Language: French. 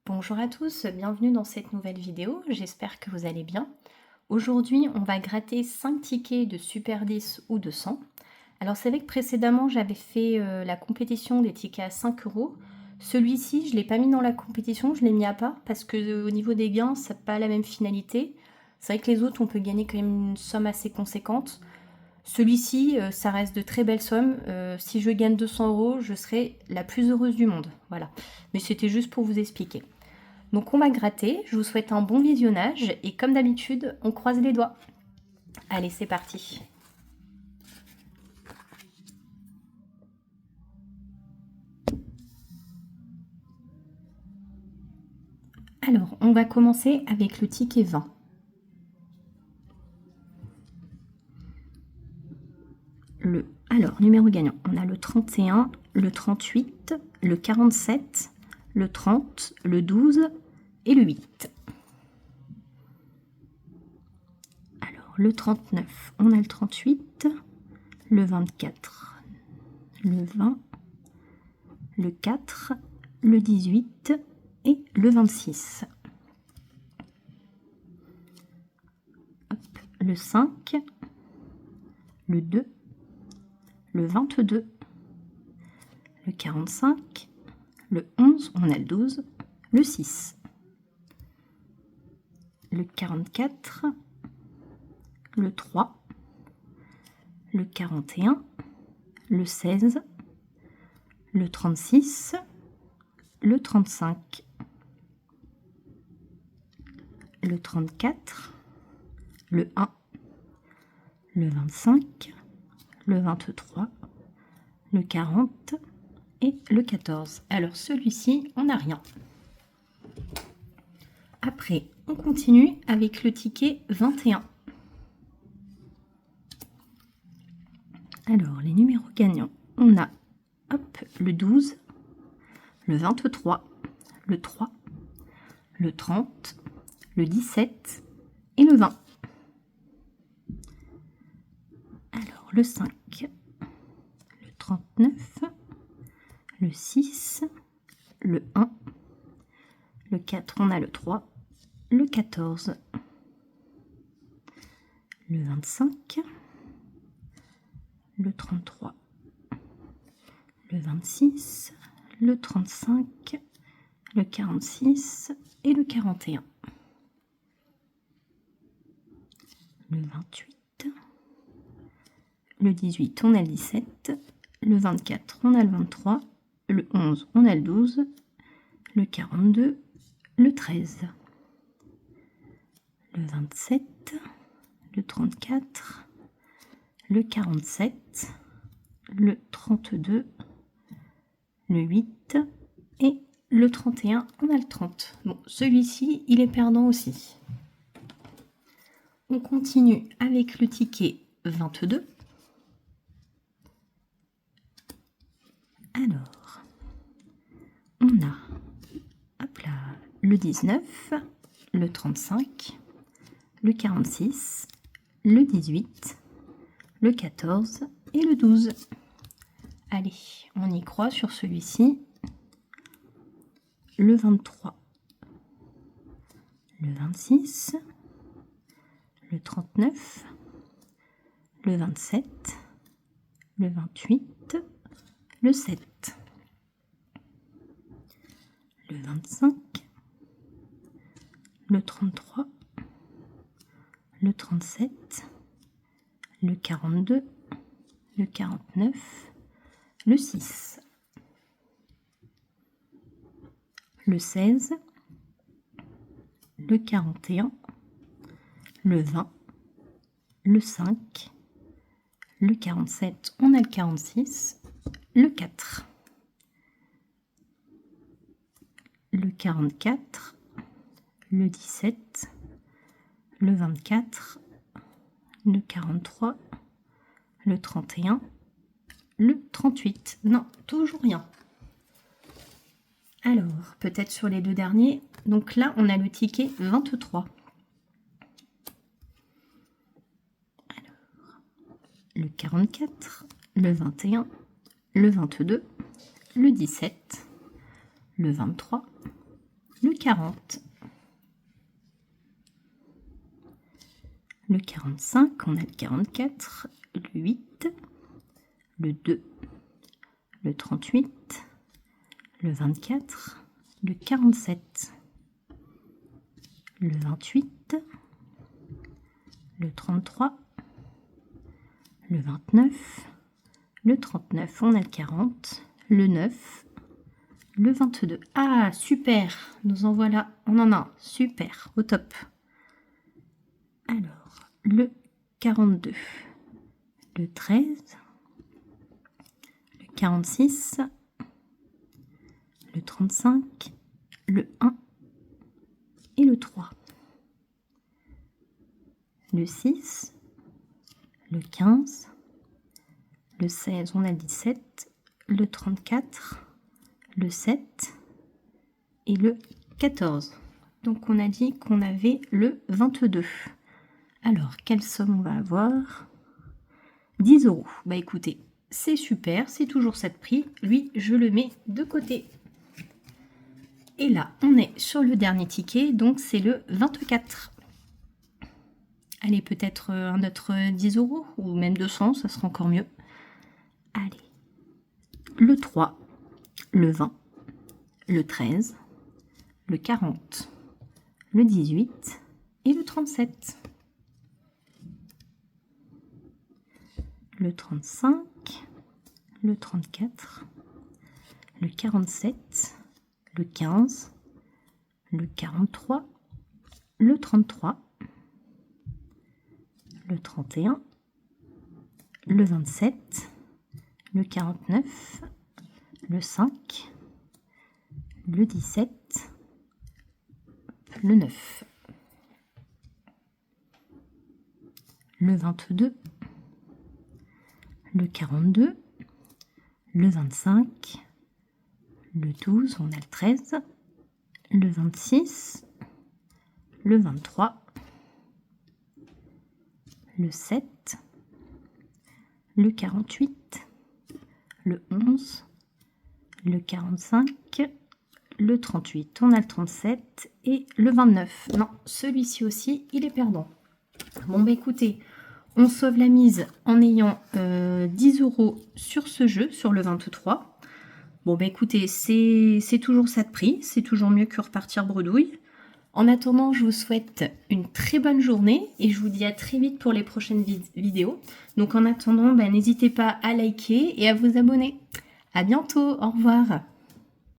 Bonjour à tous, bienvenue dans cette nouvelle vidéo, j'espère que vous allez bien. Aujourd'hui, on va gratter 5 tickets de Super 10 ou de 100. Alors c'est vrai que précédemment, j'avais fait la compétition des tickets à 5 euros. Celui-ci, je ne l'ai pas mis dans la compétition, je l'ai mis à part parce que au niveau des gains, ça n'a pas la même finalité. C'est vrai que les autres, on peut gagner quand même une somme assez conséquente. Celui-ci, ça reste de très belles sommes. Si je gagne 200 euros, je serai la plus heureuse du monde. Voilà. Mais c'était juste pour vous expliquer. Donc on va gratter, je vous souhaite un bon visionnage et comme d'habitude, on croise les doigts. Allez, c'est parti. Alors, on va commencer avec le ticket 20. Alors, numéro gagnant, on a le 31, le 38, le 47, le 30, le 12 et le 8. Alors, le 39, on a le 38, le 24, le 20, le 4, le 18 et le 26. Hop, le 5, le 2, le 22, le 45, le 11, on a le 12, le 6, le 44, le 3, le 41, le 16, le 36, le 35, le 34, le 1, le 25, le 23, le 40 et le 14. Alors celui-ci, on n'a rien. Après, on continue avec le ticket 21. Alors, les numéros gagnants, on a hop, le 12, le 23, le 3, le 30, le 17 et le 20. Alors, le 5, le 39, le 6, le 1, le 4, on a le 3, le 14, le 25, le 33, le 26, le 35, le 46 et le 41. Le 28, le 18, on a le 17, le 24, on a le 23, le 11, on a le 12, le 42, le 13, le 27, le 34, le 47, le 32, le 8 et le 31, on a le 30. Bon, celui-ci, il est perdant aussi. On continue avec le ticket 22. Alors, on a hop là, le 19, le 35, le 46, le 18, le 14 et le 12. Allez, on y croit sur celui-ci. Le 23, le 26, le 39, le 27, le 28, le 7, le 25, le 33, le 37, le 42, le 49, le 6, le 16, le 41, le 20, le 5, le 47, on a le 46, le 4, le 44, le 17, le 24, le 43, le 31, le 38. Non, toujours rien. Alors, peut-être sur les deux derniers. Donc là, on a le ticket 23. Alors, le 44, le 21, le 22, le 17, le 23, le 40, le 45, on a le 44, le 8, le 2, le 38, le 24, le 47, le 28, le 33, le 29, le 39, on a le 40, le 9, le 22. Ah, super, nous en voilà, on en a un, super, au top. Alors, le 42, le 13, le 46, le 35, le 1 et le 3, le 6, le 15, le 16, on a le 17, le 34, le 7 et le 14. Donc on a dit qu'on avait le 22. Alors, quelle somme on va avoir? 10 €. Bah écoutez, c'est super, c'est toujours ça de prix. Lui, je le mets de côté. Et là, on est sur le dernier ticket, donc c'est le 24. Allez, peut-être un autre 10 € ou même 200, ça sera encore mieux. Allez, le 3, le 20, le 13, le 40, le 18 et le 37. Le 35, le 34, le 47, le 15, le 43, le 33, le 31, le 27, le 49, le 5, le 17, le 9, le 22, le 42, le 25, le 12, on a le 13, le 26, le 23, le 7, le 48, le 11, le 45, le 38, on a le 37 et le 29. Non, celui-ci aussi, il est perdant. Bon, bah écoutez, on sauve la mise en ayant 10 € sur ce jeu, sur le 23. Bon, bah écoutez, c'est toujours ça de prix, c'est toujours mieux que repartir bredouille. En attendant, je vous souhaite une très bonne journée et je vous dis à très vite pour les prochaines vidéos. Donc en attendant, bah, n'hésitez pas à liker et à vous abonner. À bientôt, au revoir.